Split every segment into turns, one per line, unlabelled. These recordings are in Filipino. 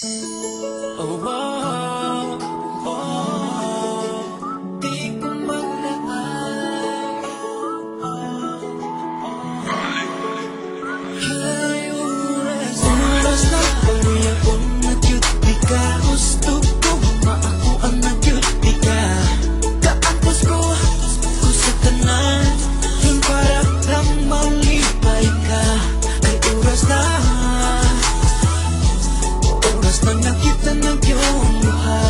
Oh, oh, oh, di ko maglaay. Ay, oras na pamilya ko na cute. Di ka gusto ko, maakuan na cute. Di ka kaantos ko sa tanan. Yung para lang malipay ka. Ay, oras na nakita ng iyong mukha.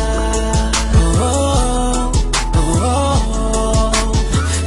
Oh, oh, oh,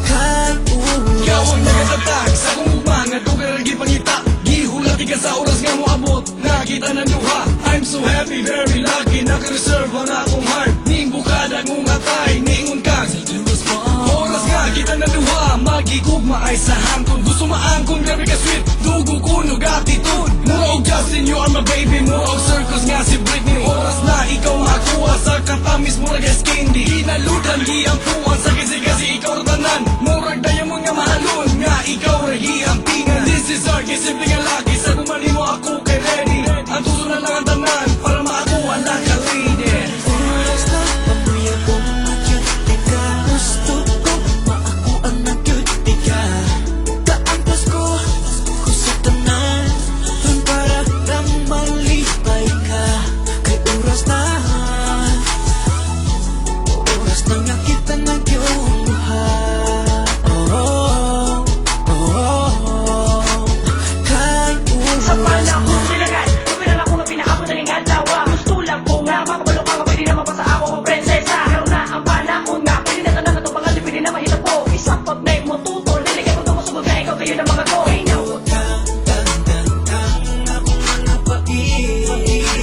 kahit oras
ikaw ang
na
nakatatag sa kong mga dugaragi pangita. Gihulati ka sa oras nga mo abot, nakita ng duha. I'm so happy, very lucky, naka-reserve ang akong heart. Ning bukada kong atay, ningon ka sa Diyos mo. Oras nga kita ng duha, magigugma ay sa hangkon. Gusto maangkon, grabe ka sweet, dugo kunog attitude. Mura og Justin, you are my baby, mura og circus nga si Britney. Oras na ikaw makuha sa katamis, mura ka candy. Hinaludan, hiyang puwan sa kasi ikaw tanan. Murag diamond nga mahalon, nga ikaw hiyang tingan. This is our simple nga lagi, sa kumani mo ako kay ready. Ang tuso na lang ang tanan, para makakuha lang ka lady.
oras na pamilya ko na cute. Di ka gusto ko, maakuan na cute. Di ka kaantos ko sa tanan. Yung para lang malipay ka. Kay oras na nakita ng iyong mukha. Oh, oh, oh, kahit
Sa
oras
pala
na
kong silagan, kumilan ako ng pinakabot ng ingandawa. Gusto lang ko nga, makapalo ka nga, pwede naman pa sa ako kong prinsesa. Pero na ang panahon nga, pwede na tanan na itong pangalan, pwede na mahita po. Isang pag-name mo tutol, niligay ko itong masugod na ikaw kayo ng mga ko. Hey, now,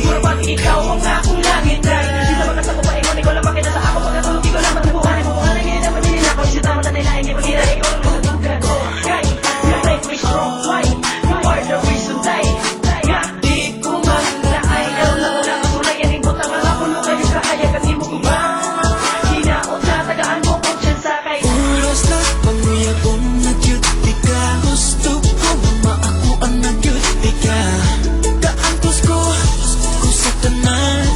mura ba't ikaw ang akong langit, dahil di naman kasama pa ingon, ikaw lang makita sa ako. Pagkatulog, ikaw lang magbuhay mo, kung ano hindi naman din ako. Isip naman na nilain, di magira, ikaw lang magdugan ko. Guys, you make me strong, why? You are the reason, die. Di ko man na ay ikaw lang wala ka mula yan. Ibot ang mga puno kayo sa kaya kasi mo ba? Hinaot na tagaan mo kung siya sa kay.
oras na pamilya ko na cute. Di ka gusto ko, maakuan na cute. Di ka kaantos ko sa tanan.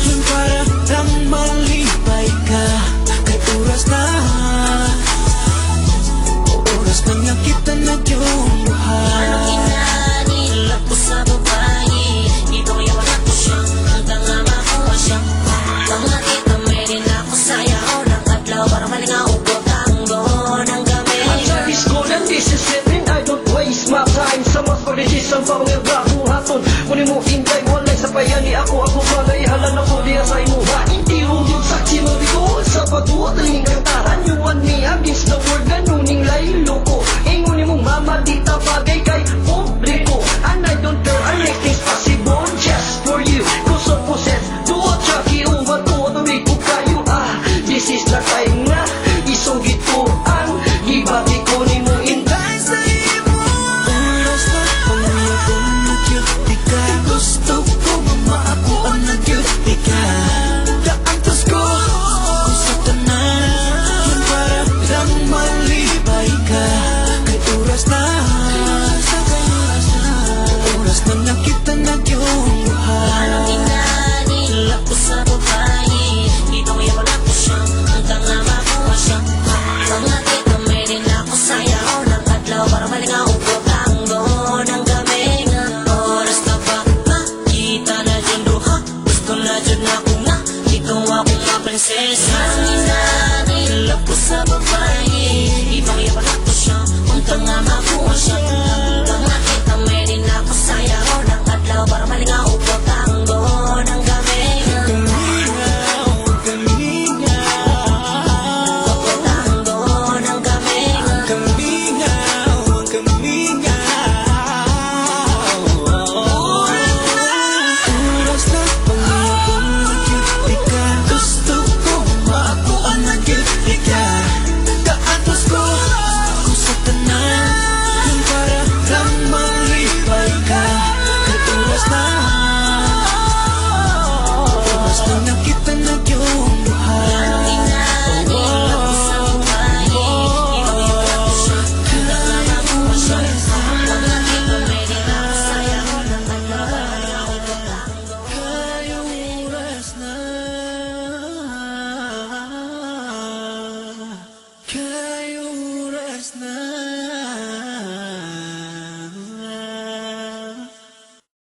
Yung para lang malipay ka. Kay oras na nakita na iyong mukha.
Hinanilap ko sa babae, dito kaya wala ko siya, hanggang nga makuha siya. Nang nakita meron ako sayaw ng adlaw, para malingaw ko tango ng gabi.
Ang service ko ng this is it, and I don't waste my time. Sa mas pag-decision pa mga gago haton. Kunin mo intay, walay sa bayani ako balay, halan ako diya sa imuha. Hindi rugod saksi mo bigo, sa patuwa taling kantaran. You and me against the world, ganuning laylo ko. Ingunin mong mama, di tapagay kay publiko. And I don't care, I make things possible just for you. Cause of possess, do a chucky, uwa to, tuloy ko kayo. This is the time na isong gituan. Gibati ko ni mo intay sa imo.
Oras na pamilya ko na cute. Di ka gusto ko, maakuan na cute. Di ka kaantos ko sa tanan. Yung para lang malipay ka. Kay oras na nakita na iyong mukha.
Anong hinanilap ko sa babae, dito kaya wala ko siya, hanggang nga makuha siya. Nang nakita meron ako sayaw ng adlaw, para malingaw ko tango ng gabi. Oras na ba, makita na dyan duha, gusto na dyan ako nga, ikaw akong mga prinsesa. Anong hinanilap ko sa babae, dito kaya wala ko siya, hanggang nga makuha siya. Nang nakita meron ako sayaw ng adlaw, para malingaw ko tango ng gabi.
Kamingaw, kamingaw,
Tango ng gabi.
kamingaw, kamingaw. Oras na pamilya ko na cute. Di ka gusto ko, ka